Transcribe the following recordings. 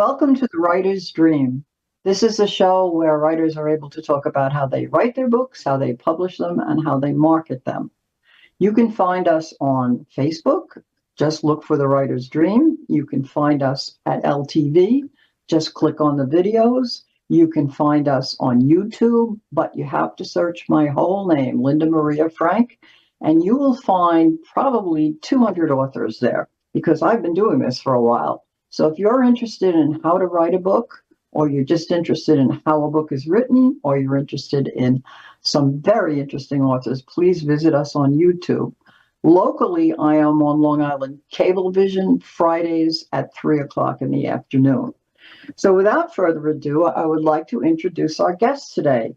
Welcome to the Writer's Dream. This is a show where writers are able to talk about how they write their books, how they publish them, and how they market them. You can find us on Facebook. Just look for the Writer's Dream. You can find us at LTV. Just click on the videos. You can find us on YouTube, but you have to search my whole name, Linda Maria Frank, and you will find probably 200 authors there because I've been doing this for a while. So if you're interested in how to write a book, or you're just interested in how a book is written, or you're interested in some very interesting authors, please visit us on YouTube. Locally, I am on Long Island Cablevision Fridays at 3 o'clock in the afternoon. So without further ado, I would like to introduce our guests today.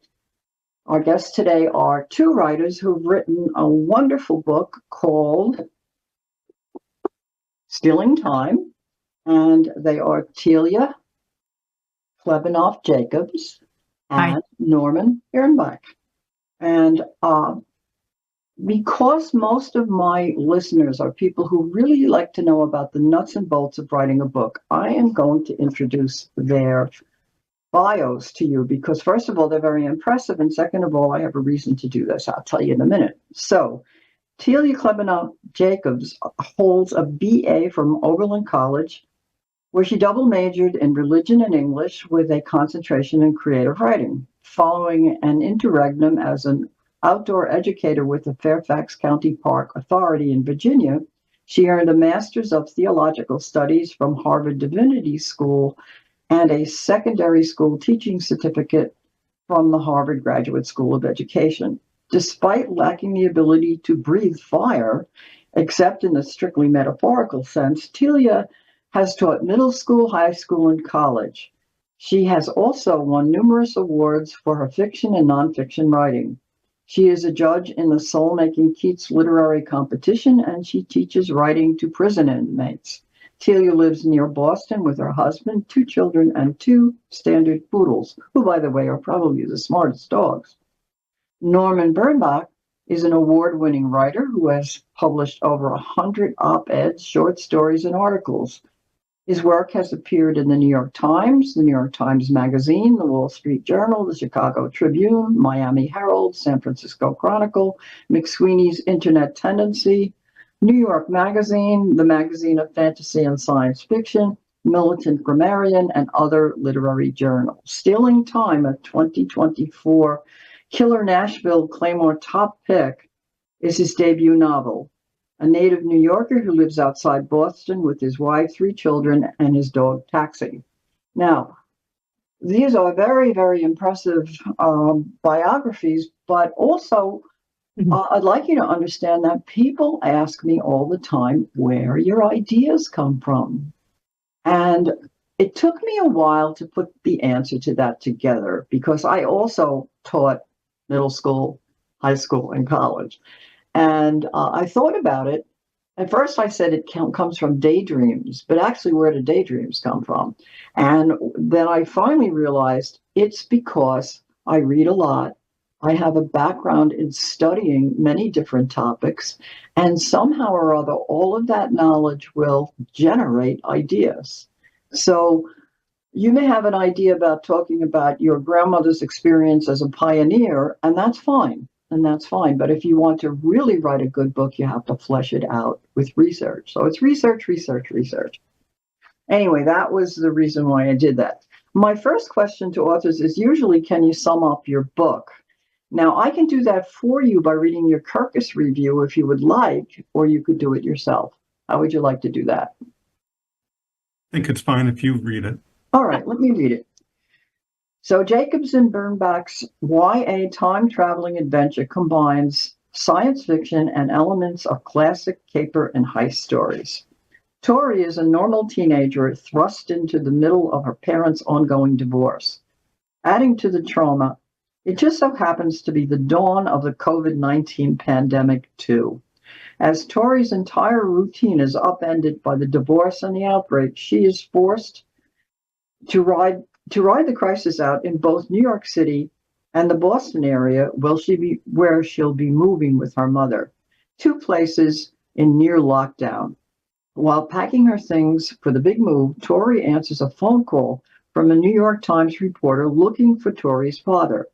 Our guests today are two writers who've written a wonderful book called Stealing Time, and they are Tilia Klebenov Jacobs and Hi. Norman Birnbach. And because most of my listeners are people who really like to know about the nuts and bolts of writing a book, I am going to introduce their bios to you because, first of all, they're very impressive. And second of all, I have a reason to do this. I'll tell you in a minute. So, Tilia Klebenov Jacobs holds a BA from Oberlin College, where she double majored in religion and English with a concentration in creative writing. Following an interregnum as an outdoor educator with the Fairfax County Park Authority in Virginia, she earned a Master's of Theological Studies from Harvard Divinity School and a secondary school teaching certificate from the Harvard Graduate School of Education. Despite lacking the ability to breathe fire, except in the strictly metaphorical sense, Tilia has taught middle school, high school, and college. She has also won numerous awards for her fiction and nonfiction writing. She is a judge in the Soul Making Keats literary competition, and she teaches writing to prison inmates. Tilia lives near Boston with her husband, 2 children, and 2 standard poodles, who, by the way, are probably the smartest dogs. Norman Birnbach is an award-winning writer who has published over 100 op-eds, short stories, and articles. His work has appeared in the New York Times, the New York Times Magazine, the Wall Street Journal, the Chicago Tribune, Miami Herald, San Francisco Chronicle, McSweeney's Internet Tendency, New York Magazine, the Magazine of Fantasy and Science Fiction, Militant Grammarian, and other literary journals. Stealing Time, a 2024 Killer Nashville Claymore top pick, is his debut novel. A native New Yorker who lives outside Boston with his wife, 3 children, and his dog, Taxi. Now, these are very, very impressive biographies, but also I'd like you to understand that people ask me all the time where your ideas come from. And it took me a while to put the answer to that together because I also taught middle school, high school, and college. And I thought about it. At first, I said it comes from daydreams, but actually, where do daydreams come from? And then I finally realized it's because I read a lot. I have a background in studying many different topics, and somehow or other, all of that knowledge will generate ideas. So you may have an idea about talking about your grandmother's experience as a pioneer, and that's fine. And that's fine. But if you want to really write a good book, you have to flesh it out with research. So it's research, research, research. Anyway, that was the reason why I did that. My first question to authors is usually, can you sum up your book? Now, I can do that for you by reading your Kirkus review if you would like, or you could do it yourself. How would you like to do that? I think it's fine if you read it. All right, let me read it. So Jacobs and Birnbach's YA time-traveling adventure combines science fiction and elements of classic caper and heist stories. Tori is a normal teenager thrust into the middle of her parents' ongoing divorce. Adding to the trauma, it just so happens to be the dawn of the COVID-19 pandemic, too. As Tori's entire routine is upended by the divorce and the outbreak, she is forced to ride the crisis out in both New York City and the Boston area, where she'll be moving with her mother, 2 places in near lockdown. While packing her things for the big move, Tori answers a phone call from a New York Times reporter looking for Tori's father.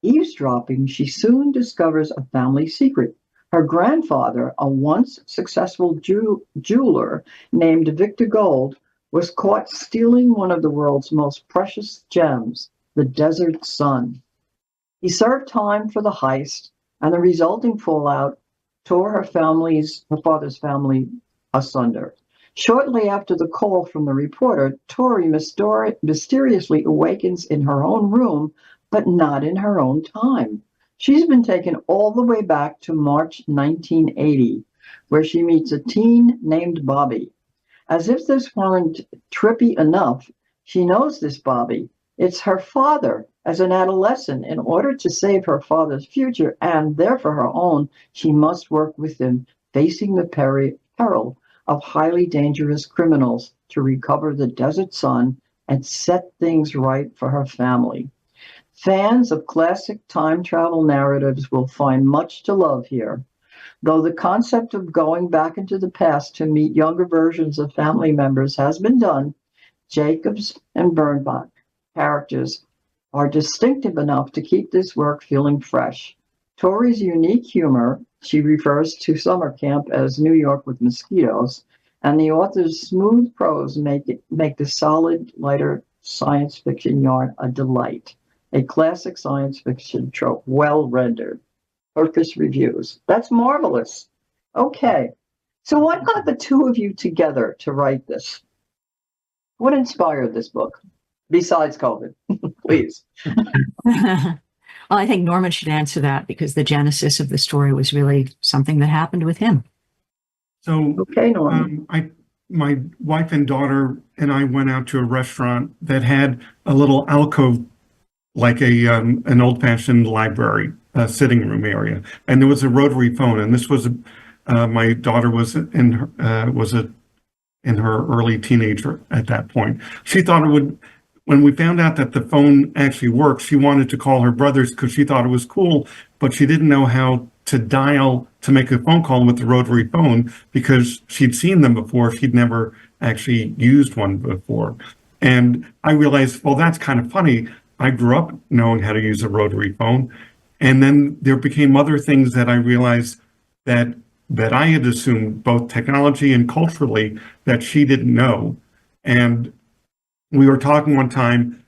Eavesdropping, she soon discovers a family secret. Her grandfather, a once successful jeweler named Victor Gold, was caught stealing one of the world's most precious gems, the desert sun. He served time for the heist, and the resulting fallout tore her father's family asunder. Shortly after the call from the reporter, Tori mysteriously awakens in her own room, but not in her own time. She's been taken all the way back to March 1980, where she meets a teen named Bobby. As if this weren't trippy enough, she knows this Bobby. It's her father. As an adolescent, in order to save her father's future and therefore her own, she must work with him, facing the peril of highly dangerous criminals to recover the desert sun and set things right for her family. Fans of classic time travel narratives will find much to love here. Though the concept of going back into the past to meet younger versions of family members has been done, Jacobs and Birnbach characters are distinctive enough to keep this work feeling fresh. Tori's unique humor, she refers to summer camp as New York with mosquitoes, and the author's smooth prose make the solid, lighter science fiction yarn a delight. A classic science fiction trope, well rendered. Purpose reviews. That's marvelous. Okay. So what got the two of you together to write this? What inspired this book? Besides COVID, please. Well, I think Norman should answer that because the genesis of the story was really something that happened with him. So, Okay, Norman. my wife and daughter and I went out to a restaurant that had a little alcove, like an old-fashioned library, sitting room area, and there was a rotary phone. And this was my daughter was in her early teenager at that point. She thought it would. When we found out that the phone actually worked, she wanted to call her brothers because she thought it was cool, but she didn't know how to dial to make a phone call with the rotary phone because she'd seen them before. She'd never actually used one before. And I realized, well, that's kind of funny. I grew up knowing how to use a rotary phone. And then there became other things that I realized that I had assumed, both technology and culturally, that she didn't know. And we were talking one time,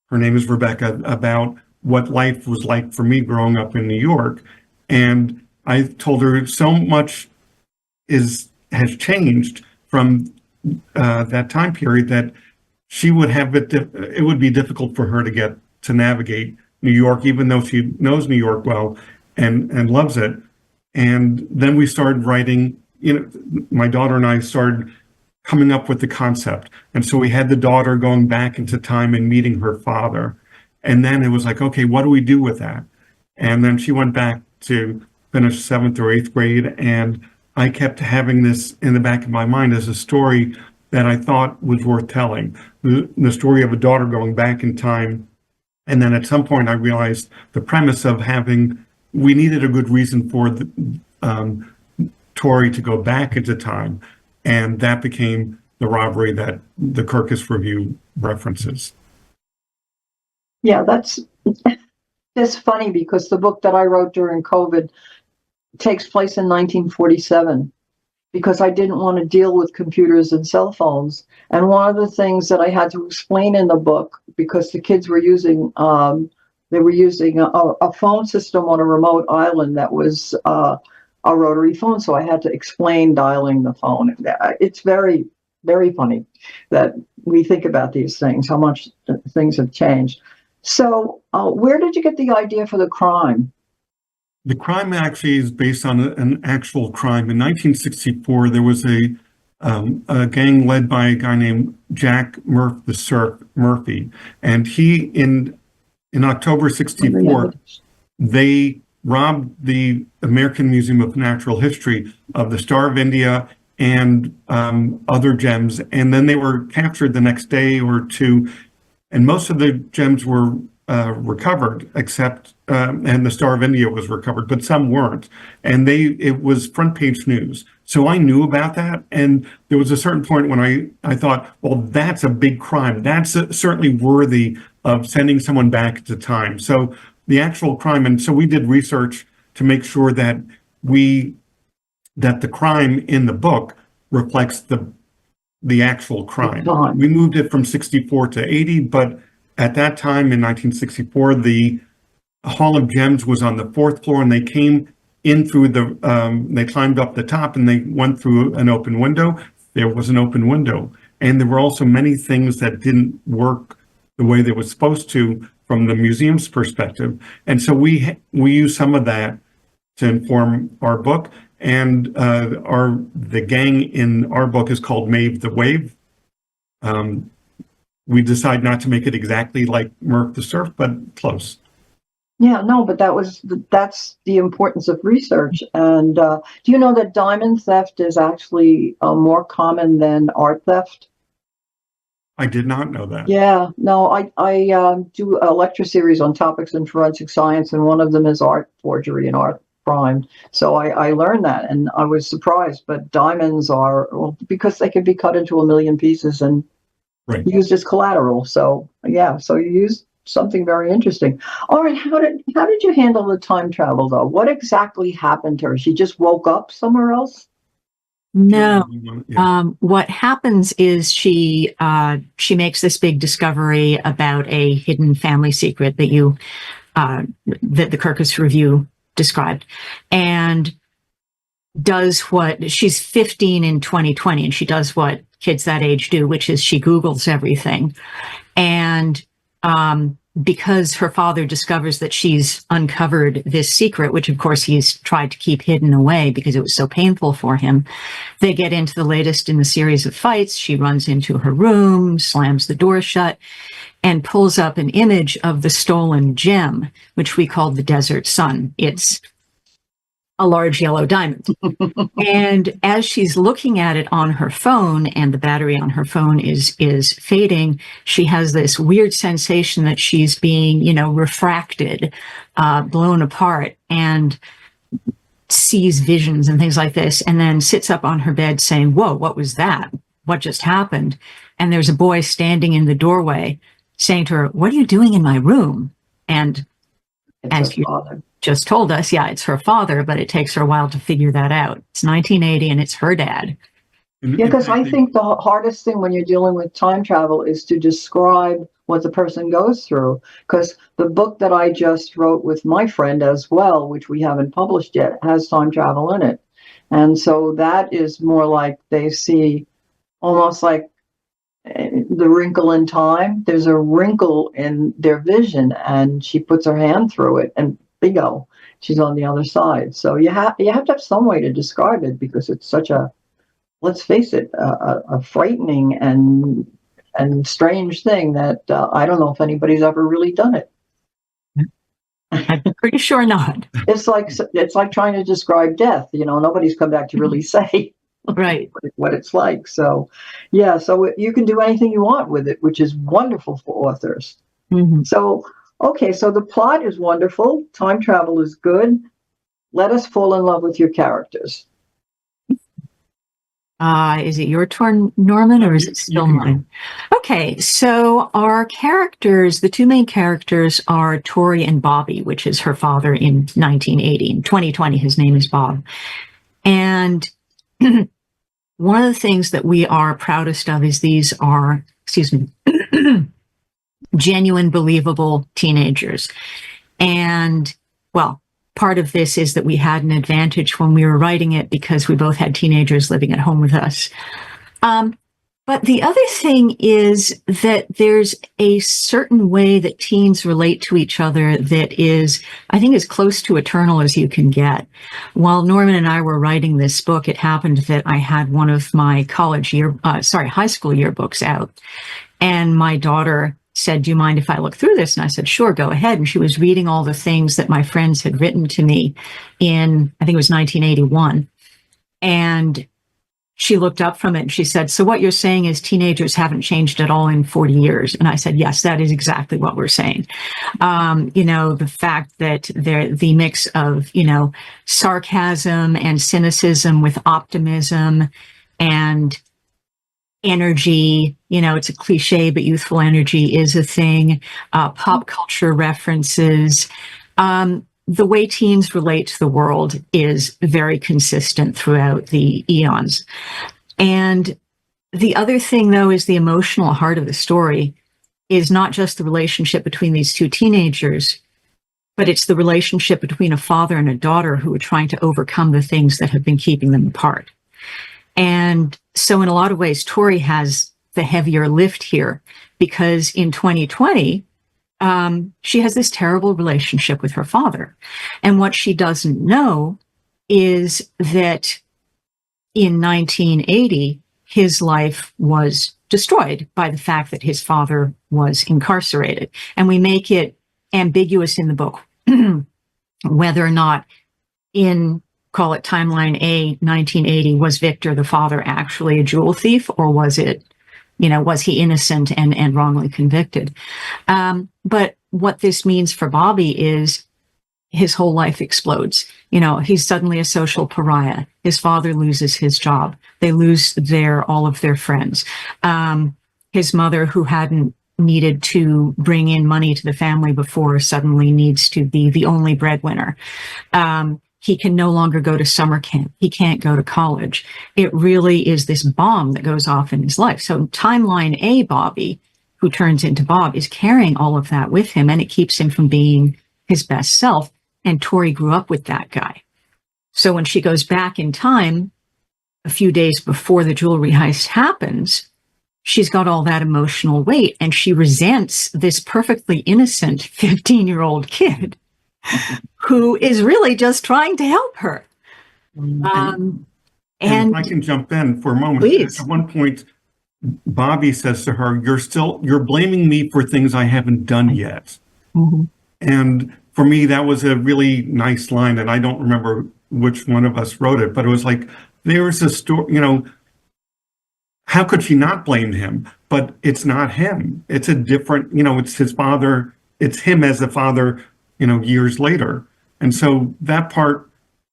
her name is Rebecca, about what life was like for me growing up in New York. And I told her so much has changed from that time period that she would have it would be difficult for her to get to navigate New York, even though she knows New York well and loves it. And then we started writing, my daughter and I started coming up with the concept. And so we had the daughter going back into time and meeting her father. And then it was like, okay, what do we do with that? And then she went back to finish 7th or 8th grade. And I kept having this in the back of my mind as a story that I thought was worth telling. The story of a daughter going back in time. And then at some point I realized the premise of we needed a good reason for Tori to go back into time. And that became the robbery that the Kirkus Review references. Yeah, that's funny because the book that I wrote during COVID takes place in 1947 because I didn't want to deal with computers and cell phones. And one of the things that I had to explain in the book, because the kids were using a phone system on a remote island that was a rotary phone, so I had to explain dialing the phone. It's very, very funny that we think about these things, how much things have changed. So where did you get the idea for the crime? The crime actually is based on an actual crime. In 1964, there was a gang led by a guy named Jack the Surf Murphy, and he in October '64 they robbed the American Museum of Natural History of the Star of India and other gems, and then they were captured the next day or two, and most of the gems were recovered, except and the Star of India was recovered, but some weren't, and it was front page news. So I knew about that. And there was a certain point when I thought, well, that's a big crime. That's certainly worthy of sending someone back to time. So the actual crime, and so we did research to make sure that that the crime in the book reflects the actual crime. We moved it from 64 to 80, but at that time in 1964, the Hall of Gems was on the 4th floor, and they came in through they climbed up the top and they went through an open window. There was an open window. And there were also many things that didn't work the way they were supposed to from the museum's perspective. And so we use some of that to inform our book. And the gang in our book is called Maeve the Wave. We decide not to make it exactly like Murph the Surf, but close. Yeah, no, but that's the importance of research. And do you know that diamond theft is actually more common than art theft? I did not know that. Yeah, no, I do a lecture series on topics in forensic science, and one of them is art forgery and art crime. So I learned that, and I was surprised. But diamonds are, well, because they can be cut into a million pieces and used as collateral. So yeah, so you use something very interesting. All right, how did you handle the time travel though? What exactly happened to her? She just woke up somewhere else? No. What happens is she makes this big discovery about a hidden family secret that that the Kirkus Review described, and does what she's 15 in 2020, and she does what kids that age do, which is she Googles everything. And because her father discovers that she's uncovered this secret, which of course he's tried to keep hidden away because it was so painful for him, they get into the latest in the series of fights. She runs into her room, slams the door shut, and pulls up an image of the stolen gem, which we call the Desert Sun. It's a large yellow diamond. And as she's looking at it on her phone, and the battery on her phone is fading, she has this weird sensation that she's being, refracted, blown apart, and sees visions and things like this, and then sits up on her bed saying, "Whoa, what was that? What just happened?" And there's a boy standing in the doorway saying to her, "What are you doing in my room?" And as you just told us, yeah, it's her father, but it takes her a while to figure that out. It's 1980 and it's her dad. Yeah, because I think the hardest thing when you're dealing with time travel is to describe what the person goes through. Because the book that I just wrote with my friend as well, which we haven't published yet, has time travel in it. And so that is more like they see almost like the wrinkle in time. There's a wrinkle in their vision, and she puts her hand through it, and bingo, she's on the other side. So you have to have some way to describe it, because it's such a, let's face it, a frightening and strange thing that I don't know if anybody's ever really done it. I'm pretty sure not. It's like trying to describe death. Nobody's come back to really say right what it's like. So yeah, so you can do anything you want with it, which is wonderful for authors. Mm-hmm. So okay, so the plot is wonderful. Time travel is good. Let us fall in love with your characters. Is it your turn, Norman, or is it still mine? Okay, so our characters, the two main characters, are Tori and Bobby, which is her father in 1980. In 2020, his name is Bob. And one of the things that we are proudest of is these are, genuine, believable teenagers. And, well, part of this is that we had an advantage when we were writing it because we both had teenagers living at home with us. But the other thing is that there's a certain way that teens relate to each other that is, I think, as close to eternal as you can get. While Norman and I were writing this book, it happened that I had one of my high school yearbooks out. And my daughter said, "Do you mind if I look through this?" And I said, "Sure, go ahead." And she was reading all the things that my friends had written to me in, I think it was 1981. And she looked up from it and she said, "So what you're saying is teenagers haven't changed at all in 40 years. And I said, "Yes, that is exactly what we're saying." The fact that the mix of, sarcasm and cynicism with optimism and energy, it's a cliche, but youthful energy is a thing, pop culture references. The way teens relate to the world is very consistent throughout the eons. And the other thing, though, is the emotional heart of the story is not just the relationship between these two teenagers, but it's the relationship between a father and a daughter who are trying to overcome the things that have been keeping them apart. And so in a lot of ways, Tori has the heavier lift here because in 2020, she has this terrible relationship with her father. And what she doesn't know is that in 1980, his life was destroyed by the fact that his father was incarcerated. And we make it ambiguous in the book whether or not in, call it timeline A, 1980, was Victor, the father, actually a jewel thief, or was it, was he innocent and wrongly convicted? But what this means for Bobby is his whole life explodes. He's suddenly a social pariah. His father loses his job. They lose all of their friends. His mother, who hadn't needed to bring in money to the family before, suddenly needs to be the only breadwinner. He can no longer go to summer camp. He can't go to college. It really is this bomb that goes off in his life. So timeline A, Bobby, who turns into Bob, is carrying all of that with him, and it keeps him from being his best self. And Tori grew up with that guy. So when she goes back in time, a few days before the jewelry heist happens, she's got all that emotional weight, and she resents this perfectly innocent 15-year-old kid who is really just trying to help her. And if I can jump in for a moment. Please. At one point, Bobby says to her, you're blaming me for things I haven't done yet. Mm-hmm. And for me, that was a really nice line. And I don't remember which one of us wrote it, but it was like, there's a story, how could she not blame him? But it's not him. It's a different, it's his father. It's him as a father, years later. And so that part,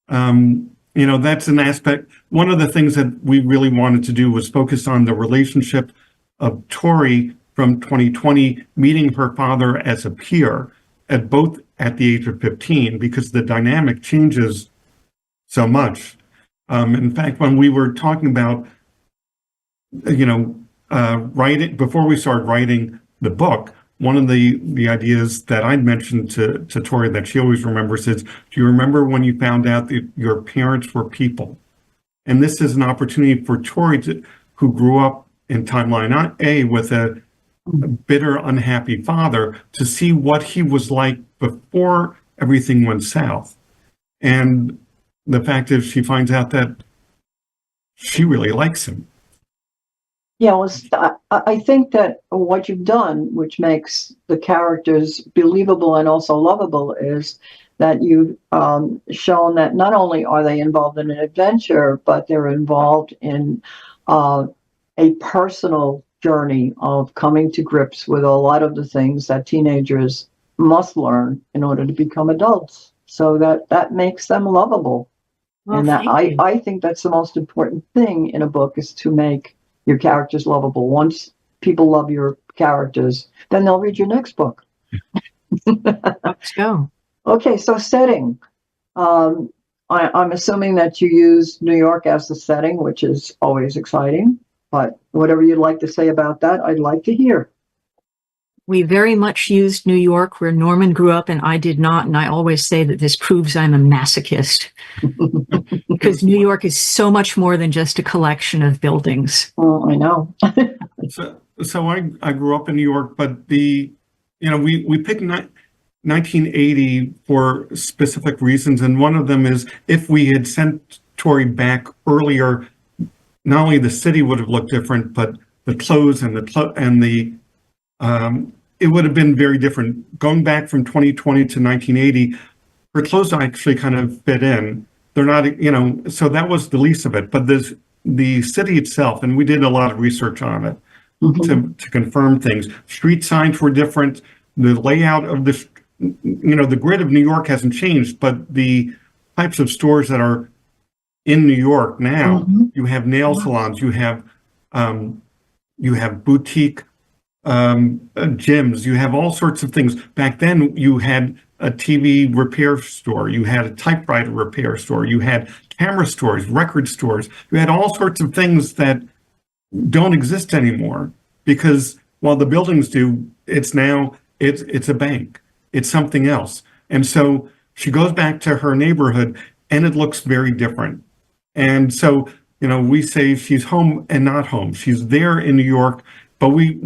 that's an aspect. One of the things that we really wanted to do was focus on the relationship of Tori from 2020, meeting her father as a peer both at the age of 15, because the dynamic changes so much. In fact, when we were talking about, writing, before we started writing the book, one of the ideas that I'd mentioned to Tori that she always remembers is, do you remember when you found out that your parents were people? And this is an opportunity for Tori, who grew up in timeline A with a bitter, unhappy father, to see what he was like before everything went south. And the fact is, she finds out that she really likes him. Yeah, well, I think that what you've done, which makes the characters believable and also lovable, is that you've shown that not only are they involved in an adventure, but they're involved in a personal journey of coming to grips with a lot of the things that teenagers must learn in order to become adults. So that makes them lovable. Well, and that I think that's the most important thing in a book, is to make your characters lovable. Once people love your characters, then they'll read your next book. Let's go. Okay, so setting. I'm assuming that you use New York as the setting, which is always exciting. But whatever you'd like to say about that, I'd like to hear. We very much used New York, where Norman grew up and I did not. And I always say that this proves I'm a masochist, because New York is so much more than just a collection of buildings. Oh, I know. So I grew up in New York, but we picked 1980 for specific reasons. And one of them is, if we had sent Tori back earlier, not only the city would have looked different, but the clothes and it would have been very different. Going back from 2020 to 1980, her clothes actually kind of fit in. They're not, so that was the least of it. But the city itself, and we did a lot of research on it to confirm things. Street signs were different. The layout of the grid of New York hasn't changed, but the types of stores that are in New York now, you have nail salons, you have boutique gyms, you have all sorts of things. Back then, you had a TV repair store, you had a typewriter repair store, you had camera stores, record stores, you had all sorts of things that don't exist anymore, because while the buildings do, it's a bank, it's something else. And so she goes back to her neighborhood and it looks very different. And so, we say she's home and not home. She's there in New York, but we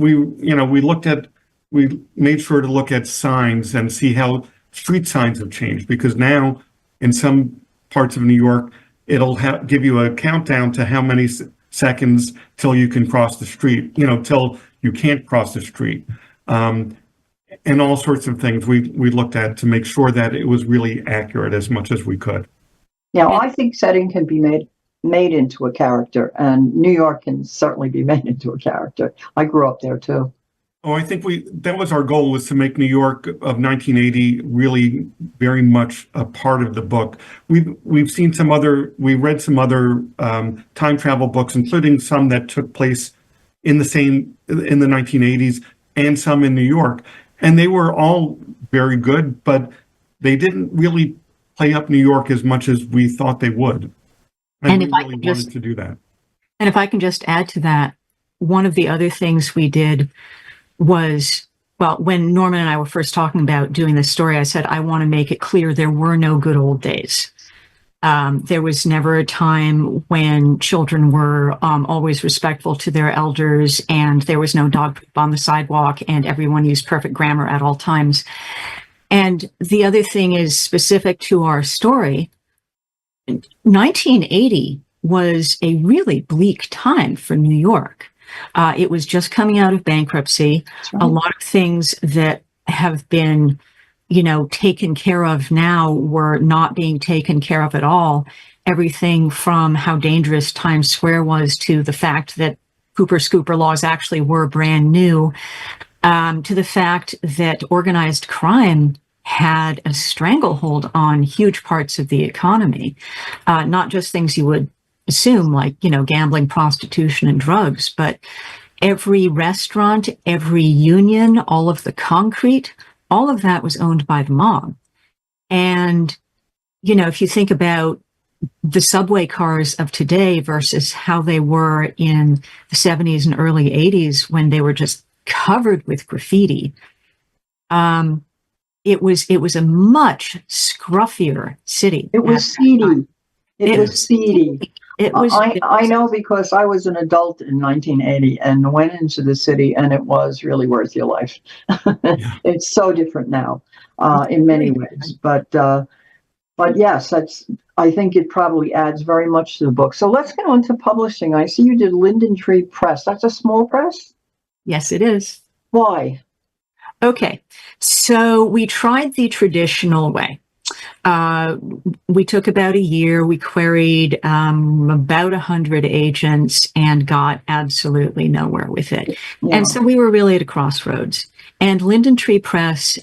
made sure to look at signs and see how street signs have changed, because now in some parts of New York, it'll give you a countdown to how many seconds till you can cross the street, till you can't cross the street. And all sorts of things we looked at to make sure that it was really accurate as much as we could. Now, I think setting can be made into a character, and New York can certainly be made into a character. I grew up there too. Oh, I think that was our goal, was to make New York of 1980 really very much a part of the book. We read some other time travel books, including some that took place in the 1980s and some in New York. And they were all very good, but they didn't really play up New York as much as we thought they would. And we really wanted to do that. And if I can just add to that, one of the other things we did was, well, when Norman and I were first talking about doing this story, I said, I want to make it clear there were no good old days. There was never a time when children were always respectful to their elders, and there was no dog poop on the sidewalk, and everyone used perfect grammar at all times. And the other thing is specific to our story. 1980 was a really bleak time for New York. It was just coming out of bankruptcy. Right. A lot of things that have been, taken care of now were not being taken care of at all. Everything from how dangerous Times Square was to the fact that Cooper Scooper laws actually were brand new, to the fact that organized crime had a stranglehold on huge parts of the economy, not just things you would assume like, gambling, prostitution, and drugs, but every restaurant, every union, all of the concrete, all of that was owned by the mob. And, if you think about the subway cars of today versus how they were in the 70s and early 80s when they were just covered with graffiti, it was a much scruffier city. It was seedy. It was seedy. I know, because I was an adult in 1980 and went into the city, and it was really worth your life. Yeah. It's so different now in many ways, but yes, I think it probably adds very much to the book. So let's go into publishing. I see you did Linden Tree Press. That's a small press? Yes, it is. Why? Okay, so we tried the traditional way. We took about a year. We queried about 100 agents and got absolutely nowhere with it. Yeah. And so we were really at a crossroads. And Linden Tree Press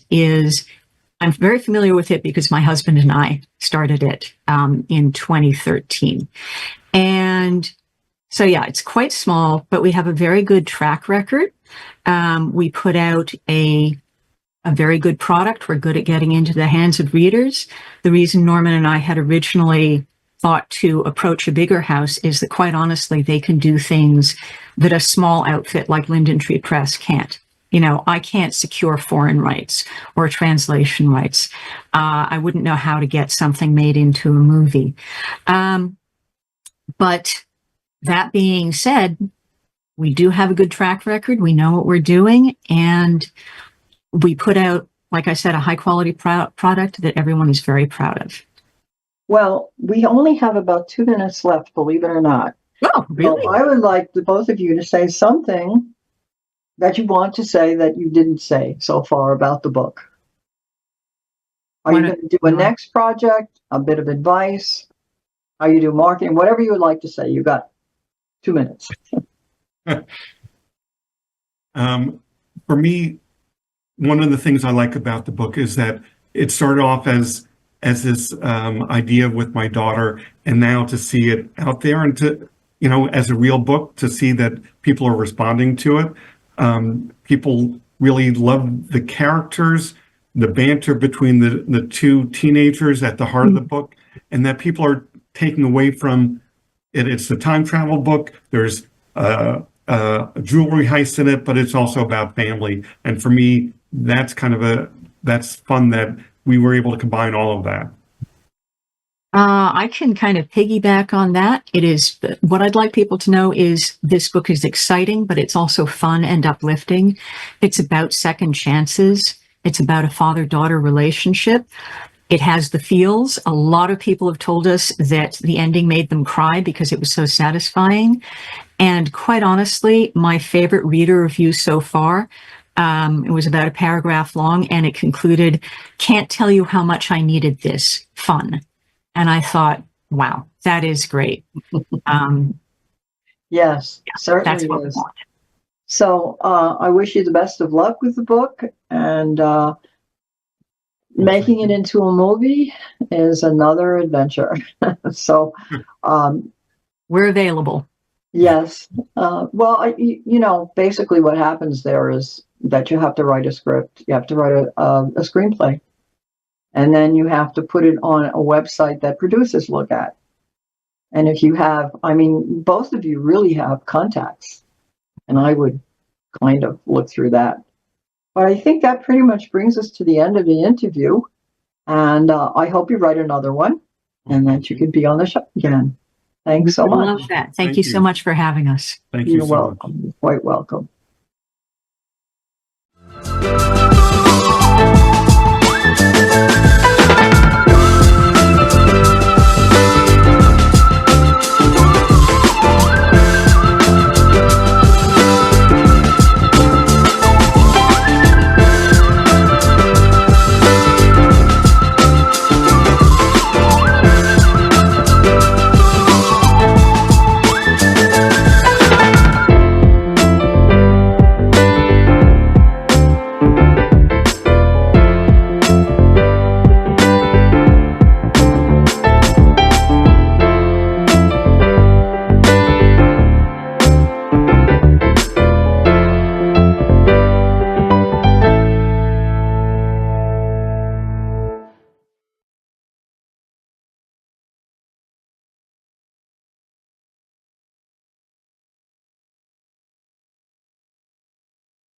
I'm very familiar with it because my husband and I started it in 2013. And so, yeah, it's quite small, but we have a very good track record. We put out a very good product. We're good at getting into the hands of readers. The reason Norman and I had originally thought to approach a bigger house is that, quite honestly, they can do things that a small outfit like Linden Tree Press can't. I can't secure foreign rights or translation rights. I wouldn't know how to get something made into a movie. But that being said, we do have a good track record. We know what we're doing, and we put out, like I said, a high quality product that everyone is very proud of. Well, we only have about 2 minutes left, believe it or not. Oh, really? So I would like the both of you to say something that you want to say that you didn't say so far about the book. Are you going to do a next project, a bit of advice? How you do marketing, whatever you would like to say, you got 2 minutes. For me, one of the things I like about the book is that it started off as this idea with my daughter, and now to see it out there and to, as a real book, to see that people are responding to it. People really love the characters, the banter between the two teenagers at the heart of the book, and that people are taking away from it. It's the time travel book. There's a jewelry heist in it, but it's also about family. And for me, that's that's fun that we were able to combine all of that. I can kind of piggyback on that. It is, what I'd like people to know is this book is exciting, but it's also fun and uplifting. It's about second chances. It's about a father-daughter relationship. It has the feels. A lot of people have told us that the ending made them cry because it was so satisfying. And quite honestly, my favorite reader review so far, it was about a paragraph long, and it concluded, "Can't tell you how much I needed this. Fun." And I thought, wow, that is great. Yes, certainly That's what we is. want. So I wish you the best of luck with the book, and making it into a movie is another adventure. So We're available. yes. Well, basically what happens there is that you have to write a script, you have to write a screenplay, and then you have to put it on a website that producers look at. And if you have, both of you really have contacts, and I would kind of look through that. But I think that pretty much brings us to the end of the interview. And I hope you write another one and that you could be on the show again. Thanks so much. Love that. Thank you so much for having us. Thank you You're so much. welcome. Quite welcome.